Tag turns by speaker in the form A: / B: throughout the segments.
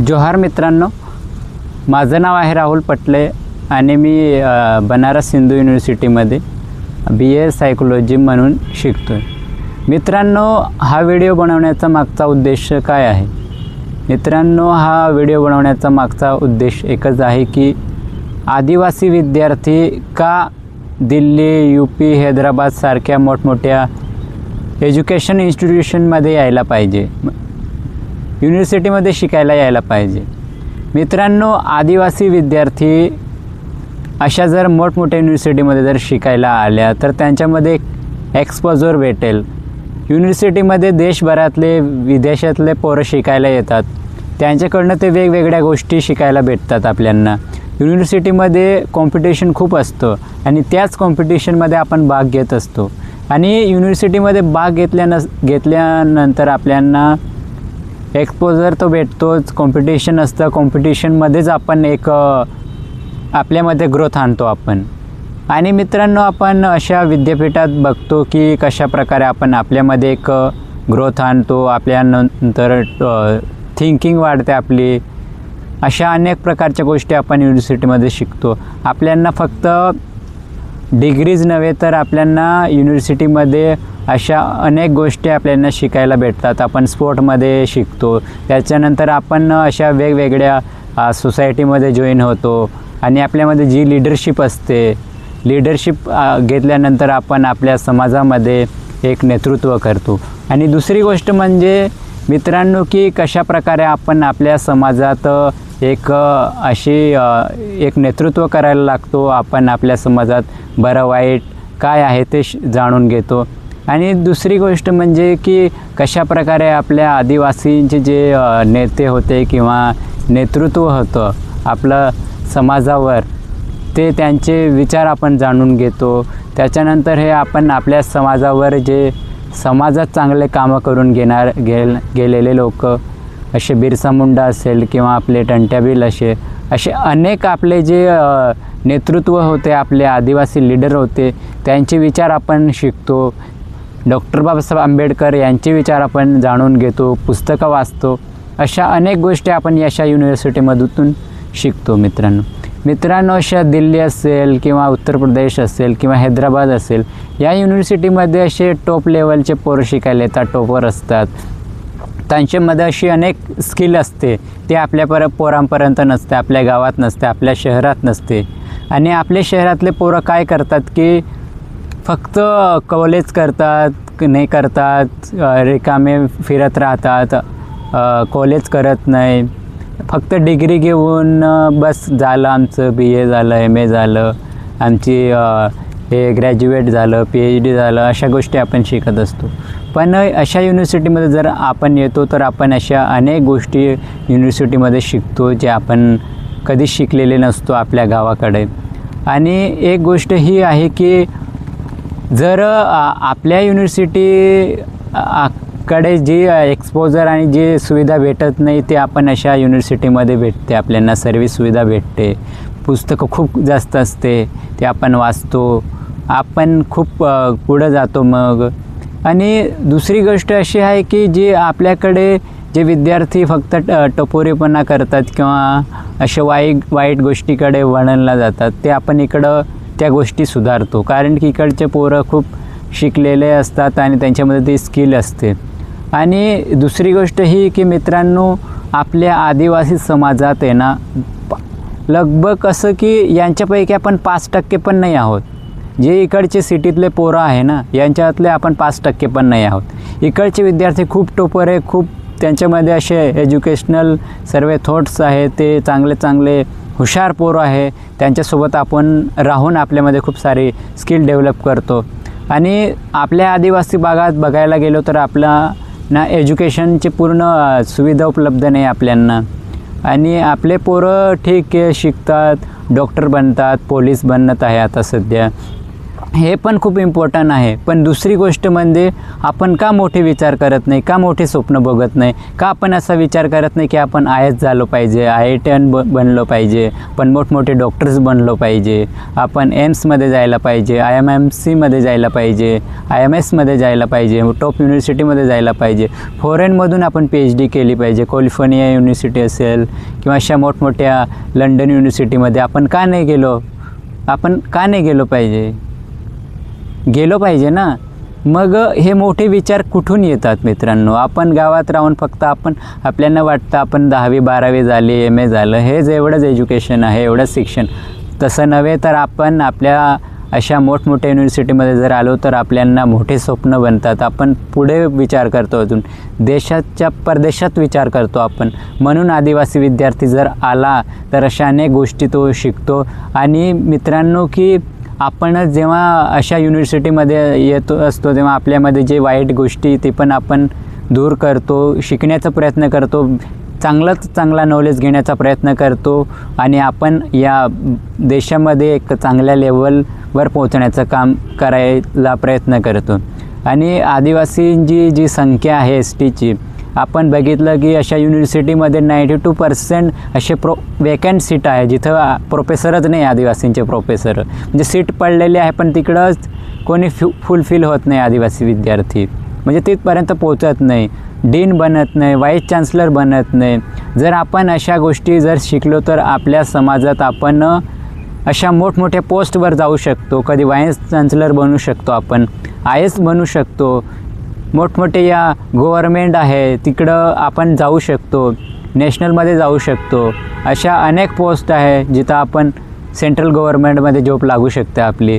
A: जोहार मित्रांनो, माझं नाव आहे राहुल पटले आणि मी बनारस हिंदू युनिव्हर्सिटीमध्ये BA सायकोलॉजी म्हणून शिकतो आहे. मित्रांनो, हा व्हिडिओ बनवण्याचा मागचा उद्देश काय आहे? मित्रांनो, हा व्हिडिओ बनवण्याचा मागचा उद्देश एकच आहे की आदिवासी विद्यार्थी का दिल्ली, UP, हैदराबाद सारख्या मोठमोठ्या एज्युकेशन इन्स्टिट्यूशनमध्ये यायला पाहिजे, युनिव्हर्सिटीमध्ये शिकायला यायला पाहिजे. मित्रांनो, आदिवासी विद्यार्थी अशा जर मोठमोठ्या युनिव्हर्सिटीमध्ये जर शिकायला आल्या तर त्यांच्यामध्ये एक्सपोजर भेटेल. युनिव्हर्सिटीमध्ये देशभरातले विदेशातले पोरं शिकायला येतात, त्यांच्याकडनं ते वेगवेगळ्या गोष्टी शिकायला भेटतात आपल्याला. युनिव्हर्सिटीमध्ये कॉम्पिटिशन खूप असतं आणि त्याच कॉम्पिटिशनमध्ये आपण भाग घेत असतो आणि युनिव्हर्सिटीमध्ये भाग घेतल्यानंतर आपल्याला एक्सपोजर तो भेटतोच. कॉम्पिटिशन असतं, कॉम्पिटिशनमध्येच आपण एक आपल्यामध्ये ग्रोथ आणतो आपण. आणि मित्रांनो, आपण अशा विद्यापीठात बघतो की कशा प्रकारे आपण आपल्यामध्ये एक ग्रोथ आणतो, आपल्यानंतर थिंकिंग वाढते आपली. अशा अनेक प्रकारच्या गोष्टी आपण युनिव्हर्सिटीमध्ये शिकतो. आपल्याला फक्त डिग्रीज नव्हे तर आपल्याला युनिव्हर्सिटीमध्ये अशा अनेक गोष्टी आपल्याला शिकायला भेटतात. आपण स्पोर्टमध्ये शिकतो, त्याच्यानंतर आपण अशा वेगवेगळ्या सोसायटीमध्ये जॉईन होतो आणि आपल्यामध्ये जी लिडरशिप असते, लिडरशिप घेतल्यानंतर आपण आपल्या समाजामध्ये एक नेतृत्व करतो. आणि दुसरी गोष्ट म्हणजे मित्रांनो की कशा प्रकारे आपण आपल्या समाजात एक एक नेतृत्व करायला लागतो. आपण आपल्या समाजात बरं वाईट काय आहे ते जाणून घेतो. आणि दुसरी गोष्ट म्हणजे की कशा प्रकारे आपल्या आदिवासींचे जे नेते होते किंवा नेतृत्व होतं आपलं समाजावर, ते त्यांचे विचार आपण जाणून घेतो. त्याच्यानंतर हे आपण आपल्या समाजावर जे समाजात चांगले कामं करून गेलेले लोक, असे बिरसा मुंडा असेल किंवा आपले टंट्याबील असे अनेक आपले जे नेतृत्व होते, आपले आदिवासी लीडर होते, त्यांचे विचार आपण शिकतो. डॉक्टर बाबासाहेब आंबेडकर यांचे विचार आपण जाणून घेतो, पुस्तकं वाचतो. अशा अनेक गोष्टी आपण अशा युनिव्हर्सिटीमधून शिकतो. मित्रांनो, अशा दिल्ली असेल किंवा उत्तर प्रदेश असेल किंवा हैदराबाद असेल, या युनिव्हर्सिटीमध्ये असे टॉप लेवलचे पोरं शिकायला येतात, टॉपर असतात. त्यांच्यामध्ये अशी अनेक स्किल असते, ते आपल्या पोरांपर्यंत नसते, आपल्या गावात नसते, आपल्या शहरात नसते. आणि आपल्या शहरातले पोरं काय करतात की फक्त कॉलेज करतात, नाही करतात, रिकामे फिरत राहतात, कॉलेज करत नाही, फक्त डिग्री घेऊन बस झालं आमचं BA झालं, MA झालं, आमची हे ग्रॅज्युएट झालं, PhD झालं, अशा गोष्टी आपण शिकत असतो. पण अशा युनिव्हर्सिटीमध्ये जर आपण येतो तर आपण अशा अनेक गोष्टी युनिव्हर्सिटीमध्ये शिकतो जे आपण कधी शिकलेले नसतो आपल्या गावाकडे. आणि एक गोष्ट ही आहे की जर आपल्या युनिव्हर्सिटीकडे जी एक्सपोजर आणि जी सुविधा भेटत नाही ते आपण अशा युनिव्हर्सिटीमध्ये भेटते. आपल्याला सर्व्हिस सुविधा भेटते, पुस्तकं खूप जास्त असते, ते आपण वाचतो, आपण खूप पुढं जातो मग. आणि दुसरी गोष्ट अशी आहे की जे आपल्याकडे जे विद्यार्थी फक्त टपोरीपणा करतात किंवा अशा वाईट गोष्टीकडे वळणला जातात, ते आपण इकडं त्या गोष्टी सुधारतो. कारण की इकडचे पोरं खूप शिकलेले असतात आणि त्यांच्यामध्ये ती स्किल असते. आणि दुसरी गोष्ट ही की मित्रांनो, आपल्या आदिवासी समाजात आहे ना, लगभग असं की यांच्यापैकी आपण 5% पण नाही आहोत. जे इकडचे सिटीतले पोरं आहे ना, यांच्यातले आपण 5% पण नाही आहोत. इकडचे विद्यार्थी खूप टोपर आहे, खूप त्यांच्यामध्ये असे एज्युकेशनल सर्व थॉट्स आहेत, ते चांगले हुशार पोरं आहे. त्यांच्यासोबत आपण राहून आपल्यामध्ये खूप सारी स्किल डेव्हलप करतो. आणि आपल्या आदिवासी भागात बघायला गेलो तर आपला एज्युकेशनची पूर्ण सुविधा उपलब्ध नाही आपल्यांना. आणि आपले पोरं ठीक आहे शिकतात, डॉक्टर बनतात, पोलीस बनत आहे आता सध्या. हे पण खूप इम्पॉर्टंट आहे. पण दुसरी गोष्ट म्हणजे आपण का मोठे विचार करत नाही, का मोठे स्वप्न बघत नाही, का आपण असा विचार करत नाही की आपण IAS झालो पाहिजे, IITian बनलो पाहिजे, पण मोठमोठे डॉक्टर्स बनलो पाहिजे, आपण एम्समध्ये जायला पाहिजे, IMMCमध्ये जायला पाहिजे, IMSमध्ये जायला पाहिजे, टॉप युनिव्हर्सिटीमध्ये जायला पाहिजे, फॉरेनमधून आपण PhD केली पाहिजे, कॅलिफोर्निया युनिव्हर्सिटी असेल किंवा अशा मोठमोठ्या लंडन युनिव्हर्सिटीमध्ये आपण का नाही गेलो पाहिजे? गेलो पाहिजे ना. मग हे मोठे विचार कुठून येतात मित्रांनो? आपण गावात राहून फक्त आपल्याला वाटतं आपण 10वी 12वी झाली, MA झालं, हेच एवढंच एज्युकेशन आहे, एवढंच शिक्षण. तसं नव्हे तर आपण आपल्या अशा मोठमोठ्या युनिव्हर्सिटीमध्ये जर आलो तर आपल्याला मोठे स्वप्न बनतात. आपण पुढे विचार करतो, अजून देशाच्या परदेशात विचार करतो आपण. म्हणून आदिवासी विद्यार्थी जर आला तर अशा अनेक गोष्टी तो शिकतो. आणि मित्रांनो की आपण जेव्हा अशा युनिव्हर्सिटीमध्ये येतो असतो तेव्हा आपल्यामध्ये जे वाईट गोष्टी ते पण आपण दूर करतो, शिकण्याचा प्रयत्न करतो, चांगला नॉलेज घेण्याचा प्रयत्न करतो आणि आपण या देशामध्ये एक चांगल्या लेवलवर पोहोचण्याचं काम करायला प्रयत्न करतो. आणि आदिवासींची जी संख्या आहे STची, आपण बघितलं की अशा युनिव्हर्सिटीमध्ये 92% असे वेकंट सीट आहे जिथं प्रोफेसरच नाही, आदिवासींचे प्रोफेसर. म्हणजे सीट पडलेली आहे पण तिकडंच कोणी फुलफिल होत नाही आदिवासी विद्यार्थी, म्हणजे तिथपर्यंत पोचत नाही, डीन बनत नाही, व्हाईस चान्सलर बनत नाही. जर आपण अशा गोष्टी जर शिकलो तर आपल्या समाजात आपण अशा मोठमोठ्या पोस्टवर जाऊ शकतो. कधी व्हाईस चान्सलर बनू शकतो, आपण IAS बनू शकतो, मोठमोठे या गव्हर्मेंट आहे तिकडं आपण जाऊ शकतो, नॅशनलमध्ये जाऊ शकतो. अशा अनेक पोस्ट आहे जिथं आपण सेंट्रल गव्हर्मेंटमध्ये जॉब लागू शकते आपली.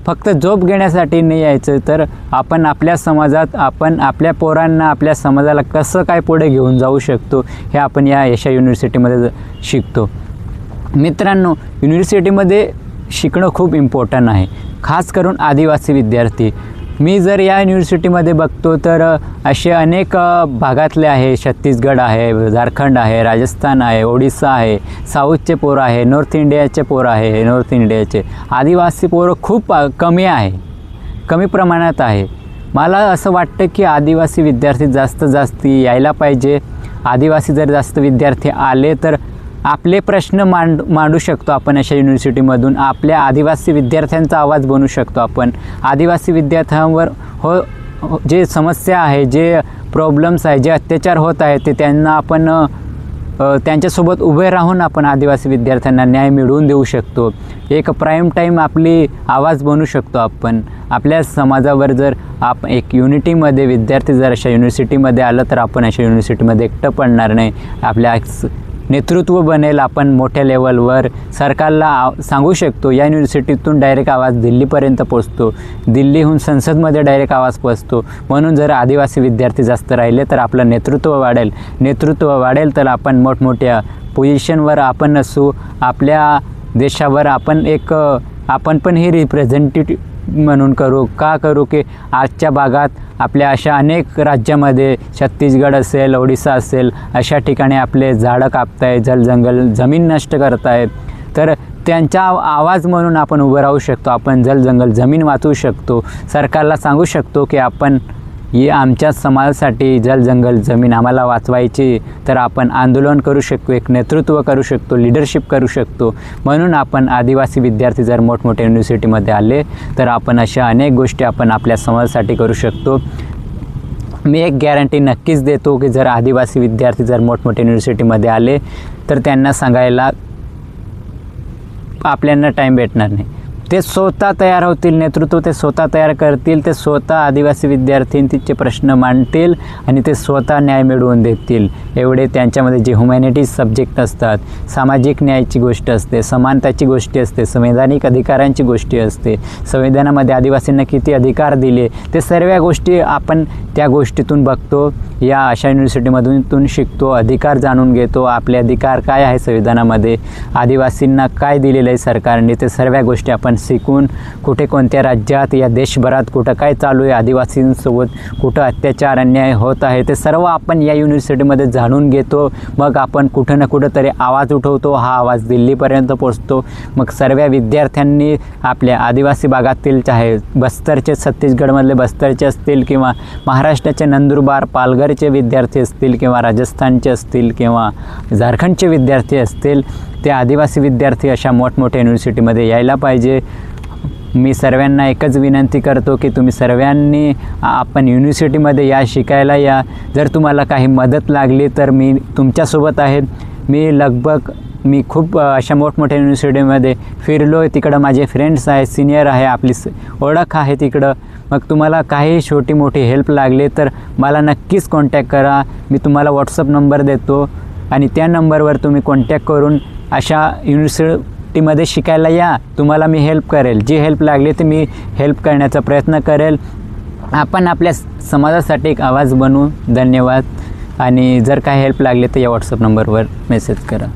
A: फक्त जॉब घेण्यासाठी नाही यायचं, तर आपण आपल्या समाजात आपण आपल्या पोरांना, आपल्या समाजाला कसं काय पुढे घेऊन जाऊ शकतो हे आपण अशा युनिव्हर्सिटीमध्ये शिकतो. मित्रांनो, युनिव्हर्सिटीमध्ये शिकणं खूप इम्पॉर्टंट आहे, खास करून आदिवासी विद्यार्थी. मी जर या युनिव्हर्सिटीमध्ये बघतो तर असे अनेक भागातले आहे, छत्तीसगड आहे, झारखंड आहे, राजस्थान आहे, ओडिसा आहे, साऊथचे पोरं आहे, नॉर्थ इंडियाचे पोरं आहे. नॉर्थ इंडियाचे आदिवासी पोरं खूप कमी प्रमाणात आहे. मला असं वाटतं की आदिवासी विद्यार्थी जास्त यायला पाहिजे. आदिवासी जर जास्त विद्यार्थी आले तर आपले प्रश्न मांडू शकतो आपण अशा युनिव्हर्सिटीमधून. आपल्या आदिवासी विद्यार्थ्यांचा आवाज बनू शकतो आपण. आदिवासी विद्यार्थ्यांवर जे समस्या आहे, जे प्रॉब्लेम्स आहे, जे अत्याचार होत आहे ते त्यांना आपण त्यांच्यासोबत उभे राहून आपण आदिवासी विद्यार्थ्यांना न्याय मिळवून देऊ शकतो. एक प्राईम टाईम आपली आवाज बनू शकतो आपण. आपल्या समाजावर जर एक युनिटीमध्ये विद्यार्थी जर अशा युनिव्हर्सिटीमध्ये आलं तर आपण अशा युनिव्हर्सिटीमध्ये एकटं पडणार नाही. आपल्या नेतृत्व बनेल. आपण मोठ्या लेवलवर सरकारला सांगू शकतो. या युनिव्हर्सिटीतून डायरेक्ट आवाज दिल्लीपर्यंत पोचतो, दिल्लीहून संसदमध्ये डायरेक्ट आवाज पोचतो. म्हणून जर आदिवासी विद्यार्थी जास्त राहिले तर आपलं नेतृत्व वाढेल तर आपण मोठमोठ्या पोझिशनवर आपण असू. आपल्या देशावर आपण पण हे रिप्रेझेंटेटिव्ह म्हणून करू की आजच्या भागात आपल्या अशा अनेक राज्यामध्ये, छत्तीसगड असेल, ओडिसा असेल, अशा ठिकाणी आपले झाडं कापताय, जमीन नष्ट करताय. तर त्यांचा आवाज म्हणून आपण उभं राहू शकतो. आपण जमीन वाचवू शकतो. सरकारला सांगू शकतो की आपण आमच्या समाजासाठी जमीन आम्हाला वाचवायची. तर आपण आंदोलन करू शकतो, एक नेतृत्व करू शकतो, लिडरशिप करू शकतो. म्हणून आपण आदिवासी विद्यार्थी जर मोठमोठ्या युनिव्हर्सिटीमध्ये आले तर आपण अशा अनेक गोष्टी आपण आपल्या समाजासाठी करू शकतो. मी एक गॅरंटी नक्कीच देतो की जर आदिवासी विद्यार्थी जर मोठमोठ्या युनिव्हर्सिटीमध्ये आले तर त्यांना सांगायला आपल्याला टाईम भेटणार नाही. ते स्वतः तयार होतील, नेतृत्व ते स्वतः तयार करतील. ते स्वतः आदिवासी विद्यार्थ्यांचे प्रश्न मांडतील आणि ते स्वतः न्याय मिळवून देतील. एवढे त्यांच्यामध्ये जे ह्युमॅनिटीज सब्जेक्ट असतात, सामाजिक न्यायाची गोष्ट असते, समानताची गोष्टी असते, संवैधानिक अधिकारांची गोष्टी असते, संविधानामध्ये आदिवासींना किती अधिकार दिले, ते सर्व गोष्टी आपण त्या गोष्टीतून बघतो. या अशा युनिव्हर्सिटीमधून शिकतो, अधिकार जाणून घेतो. आपले अधिकार काय आहे संविधानामध्ये, आदिवासींना काय दिलेलं आहे सरकारने, ते सर्व गोष्टी आपण शिकून कुठे कोणत्या राज्यात या देशभरात कुठं काय चालू आहे, आदिवासींसोबत कुठं अत्याचार अन्याय होत आहे, ते सर्व आपण या युनिव्हर्सिटीमध्ये जाणून घेतो. मग आपण कुठं ना कुठं तरी आवाज उठवतो, हा आवाज दिल्लीपर्यंत पोचतो. मग सर्व विद्यार्थ्यांनी आपल्या आदिवासी भागातील, चाहे बस्तरचे, छत्तीसगडमधले बस्तरचे असतील किंवा महाराष्ट्राचे नंदुरबार पालघरचे विद्यार्थी असतील किंवा राजस्थानचे असतील किंवा झारखंडचे विद्यार्थी असतील, ते आदिवासी विद्यार्थी अशा मोठमोठ्या युनिव्हर्सिटीमध्ये यायला पाहिजे. मी सर्वांना एकच विनंती करतो की तुम्ही सर्वांनी आपण युनिव्हर्सिटीमध्ये या, शिकायला या. जर तुम्हाला काही मदत लागली तर मी तुमच्यासोबत आहे. मी खूप अशा मोठमोठ्या युनिव्हर्सिटीमध्ये फिरलो आहे. तिकडं माझे फ्रेंड्स आहेत, सिनियर आहे, आपली ओळख आहे तिकडं. मग तुम्हाला काही छोटी मोठी हेल्प लागली तर मला नक्कीच कॉन्टॅक्ट करा. मी तुम्हाला व्हॉट्सअप नंबर देतो आणि त्या नंबरवर तुम्ही कॉन्टॅक्ट करून अशा युनिव्हर्सिटीमध्ये शिकायला या. तुम्हाला मी हेल्प करेल, जी हेल्प लागली ते मी हेल्प करण्याचा प्रयत्न करेल. आपण आपल्या समाजासाठी एक आवाज बनवू. धन्यवाद. आणि जर काही हेल्प लागली तर या व्हॉट्सअप नंबरवर मेसेज करा.